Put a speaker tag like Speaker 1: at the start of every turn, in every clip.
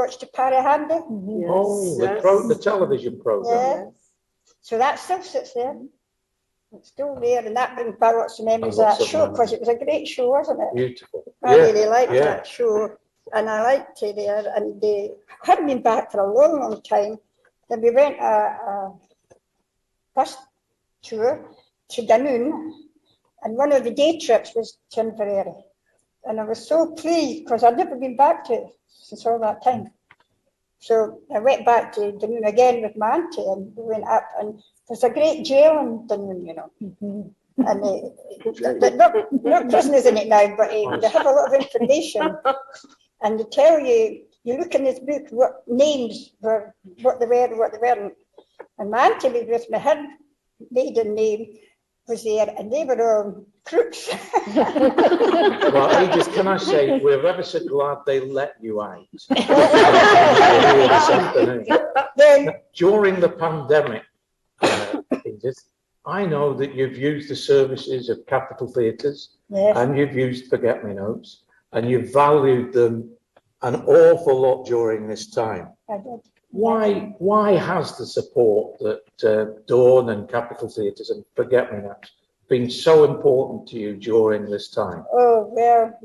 Speaker 1: watched the Parahandy.
Speaker 2: Yes,
Speaker 3: Oh, the television program.
Speaker 1: Yeah. So that still sits there. It's still there, and that brings back lots of memories of
Speaker 3: Lots
Speaker 1: that
Speaker 3: of
Speaker 1: show, because it was a great show, wasn't it?
Speaker 3: Beautiful.
Speaker 1: I
Speaker 3: Yeah,
Speaker 1: really liked
Speaker 3: yeah.
Speaker 1: that show, and I liked it there. And they hadn't been back for a long, long time. Then we went a bus tour to Dunoon, and one of the day trips was to Inveraray. And I was so pleased because I'd never been back to it since all that time. So I went back to Dunoon again with my auntie, and we went up, and there's a great jail in Dunoon, you know. And they're not prisoners in it now, but they have a lot of information. And they tell you, you look in this book what names were, what they were and what they weren't. And my auntie was with me, her maiden name was there, and they were all crooks.
Speaker 3: Well, Aegis, can I say, we're ever so glad they let you out. This afternoon.
Speaker 1: Then,
Speaker 3: During the pandemic, Aegis, I know that you've used the services of Capitol Theatres,
Speaker 1: yes,
Speaker 3: and you've used Forget Me Notes, and you've valued them an awful lot during this time.
Speaker 1: I did.
Speaker 3: Why has the support that Dawn and Capitol Theatres and Forget Me Nots been so important to you during this time?
Speaker 1: Oh, well,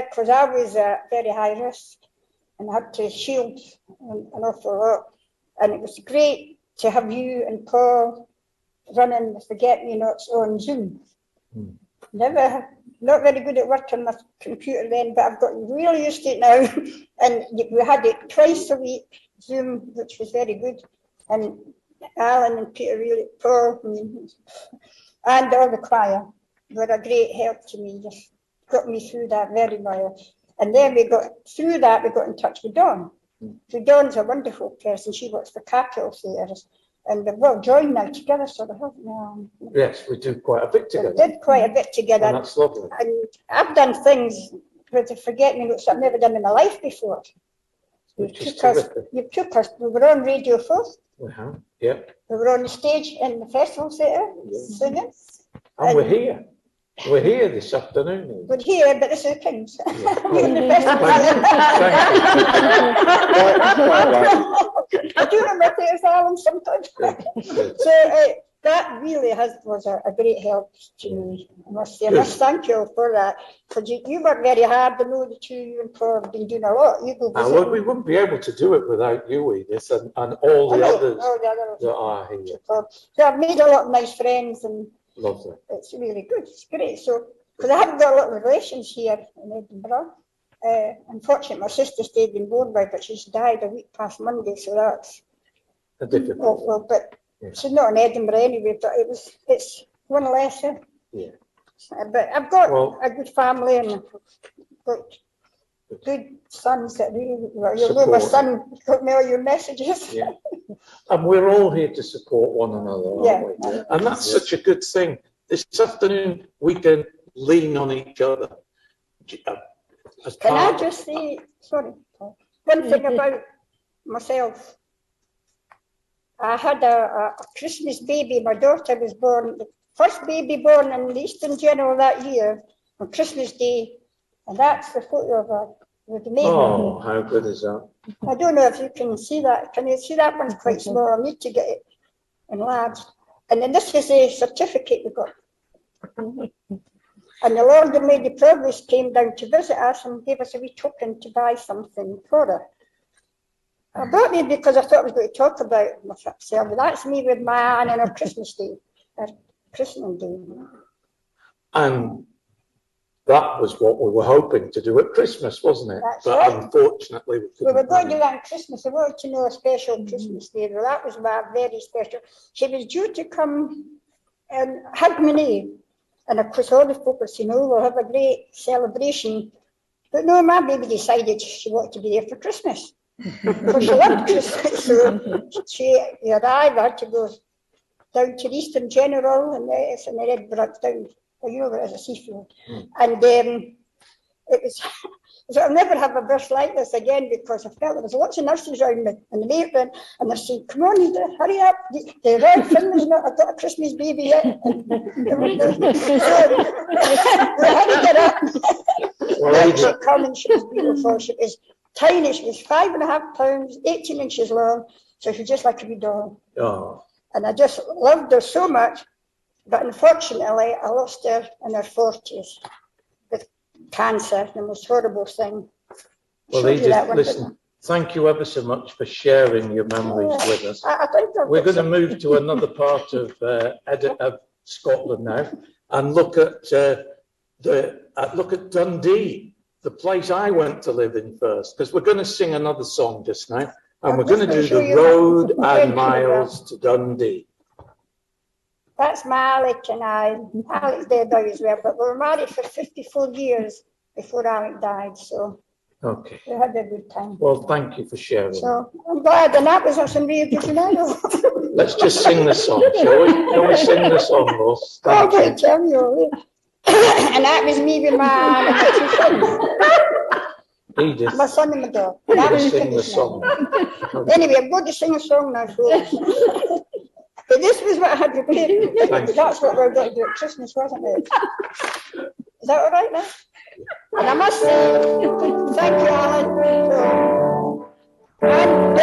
Speaker 1: because I was very high risk and had to shield an awful lot. And it was great to have you and Paul running the Forget Me Nots on Zoom. Not very good at work on my computer then, but I've gotten really used to it now. And we had it twice a week, Zoom, which was very good. And Alan and Peter really, Paul, and all the choir were a great help to me, just got me through that very well. And then we got in touch with Dawn. So Dawn's a wonderful person. She works for Capitol Theatres. And we've all joined now together, sort of, haven't we?
Speaker 3: Yes, we do quite a bit together.
Speaker 1: We did quite a bit together.
Speaker 3: And that's lovely.
Speaker 1: And I've done things with the Forget Me Notes I've never done in my life before. You took us, we were on Radio 4.
Speaker 3: We have, yeah.
Speaker 1: We were on the stage in the festival theatre, singing.
Speaker 3: And we're here. We're here this afternoon.
Speaker 1: We're here, but this is Kings.
Speaker 3: Yeah.
Speaker 1: In the festival I do remember there's Alan sometimes. So that really was a great help to me. I must say, I must thank you for that. Because you worked very hard. I know that you and Paul have been doing a lot. You go visit.
Speaker 3: We wouldn't be able to do it without you, Edith, and all the others that are here.
Speaker 1: So I've made a lot of nice friends, and
Speaker 3: lovely.
Speaker 1: It's really good. It's great. So, because I haven't got a lot of relations here in Edinburgh. Unfortunately, my sister stayed in Bournemouth, but she's died a week past Monday, so that's
Speaker 3: a difficult.
Speaker 1: Awful. But she's not in Edinburgh anyway. But it's one less.
Speaker 3: Yeah.
Speaker 1: But I've got a good family and got good sons that really. Well, you'll know my son got me all your messages.
Speaker 3: Yeah. And we're all here to support one another, aren't we? Yeah. And that's such a good thing. This afternoon we can lean on each other.
Speaker 1: Can I just say, sorry, one thing about myself. I had a Christmas baby. My daughter was born, the first baby born in the Eastern General that year on Christmas Day. And that's the photo of her with the maiden.
Speaker 3: Oh, how good is that?
Speaker 1: I don't know if you can see that. Can you see that one's quite small? I need to get it enlarged. And then this is a certificate we got. And the Lord and Lady Provost came down to visit us and gave us a wee token to buy something for her. I brought it because I thought I was going to talk about myself. But that's me with my Anne on her Christmas Day, her christening day.
Speaker 3: And that was what we were hoping to do at Christmas, wasn't it?
Speaker 1: That's
Speaker 3: but
Speaker 1: right.
Speaker 3: Unfortunately,
Speaker 1: we were going to do that on Christmas. I wanted to know a special Christmas Day. Well, that was very special. She was due to come and hug me. And of course, all the folk were saying, we'll have a great celebration. But no, my baby decided she wanted to be there for Christmas. Because she loved Christmas. So she arrived, I had to go down to the Eastern General, and it's in Edinburgh, down, you know where it is, a seafield. And it was, so I'll never have a birth like this again, because I felt there was lots of nurses around me and the apron, and they're saying, come on, Edith, hurry up, the Royal Finley's not, I've got a Christmas baby yet. And we had to get up. Well, she come and she was beautiful. She was tiny. She was 5.5 pounds, 18 inches long, so she was just like a wee doll.
Speaker 3: Oh,
Speaker 1: And I just loved her so much, but unfortunately I lost her in her 40s with cancer, the most horrible thing.
Speaker 3: well,
Speaker 1: Showed you that
Speaker 3: Edith,
Speaker 1: one,
Speaker 3: listen,
Speaker 1: didn't
Speaker 3: thank you ever so much for sharing your memories with us.
Speaker 1: I think I've
Speaker 3: We're
Speaker 1: got
Speaker 3: going to move to another part of Scotland now and look at Dundee, the place I went to live in first, because we're going to sing another song just now, and we're going to do The Road and Miles to Dundee.
Speaker 1: That's my Alec and I. Alec's dead now as well, but we were married for 54 years before Alec died, so
Speaker 3: Okay.
Speaker 1: we had a good time.
Speaker 3: Well, thank you for sharing.
Speaker 1: So I'm glad, and that was us in Rio de Janeiro.
Speaker 3: Let's just sing the song, shall we? Shall we sing the song, Ross?
Speaker 1: I'm going to tell you. And that was me with my two sons.
Speaker 3: Edith,
Speaker 1: My son and my daughter. That was
Speaker 3: sing the
Speaker 1: finished
Speaker 3: song.
Speaker 1: now. Anyway, I'm going to sing a song now, folks. But this was what I had prepared. That's what we were going to do at Christmas, wasn't it? Is that all right now? And I must say, thank you, Alan. And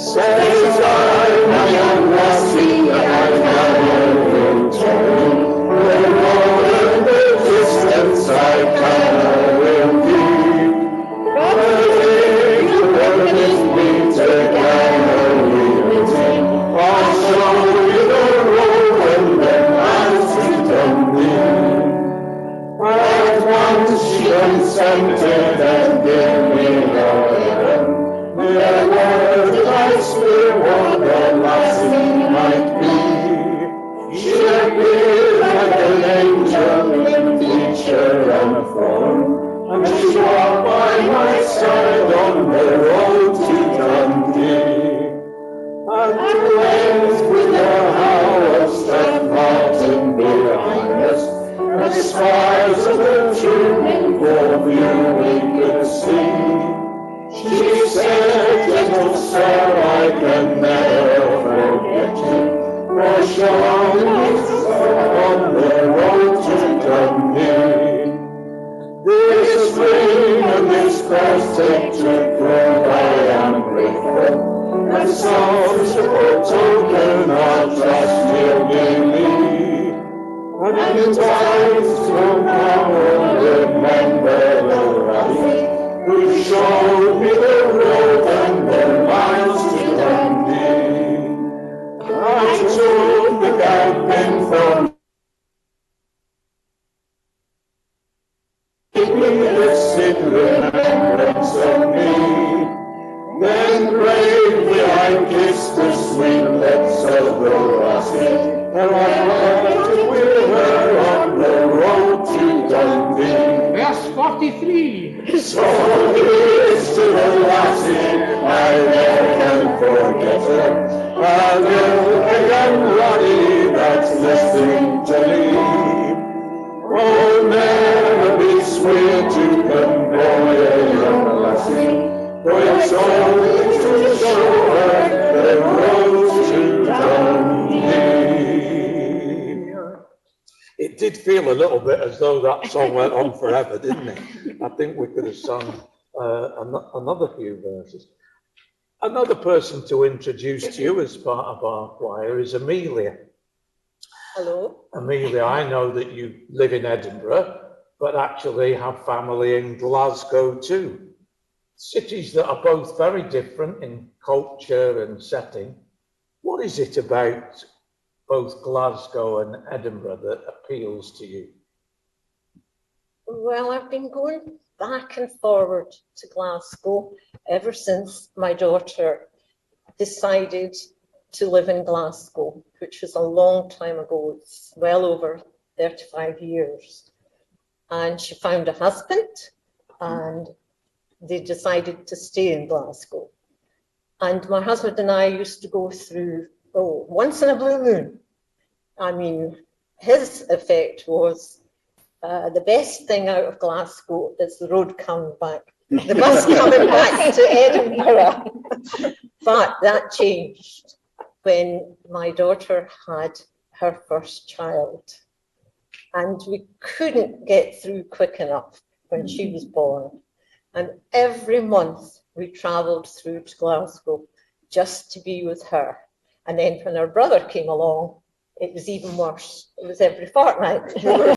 Speaker 3: Stay there. It did feel a little bit as though that song went on forever, didn't it? I think we could have sung another few verses. Another person to introduce to you as part of our choir is Amelia.
Speaker 2: Hello.
Speaker 3: Amelia, I know that you live in Edinburgh, but actually have family in Glasgow too. Cities that are both very different in culture and setting. What is it about both Glasgow and Edinburgh that appeals to you?
Speaker 2: Well, I've been going back and forward to Glasgow ever since my daughter decided to live in Glasgow, which was a long time ago. It's well over 35 years. And she found a husband and they decided to stay in Glasgow. And my husband and I used to go through, once in a blue moon. I mean, his effect was the best thing out of Glasgow is the road coming back, the bus coming back to Edinburgh. But that changed when my daughter had her first child. And we couldn't get through quick enough when she was born. And every month we travelled through to Glasgow just to be with her. And then when her brother came along, it was even worse. It was every fortnight.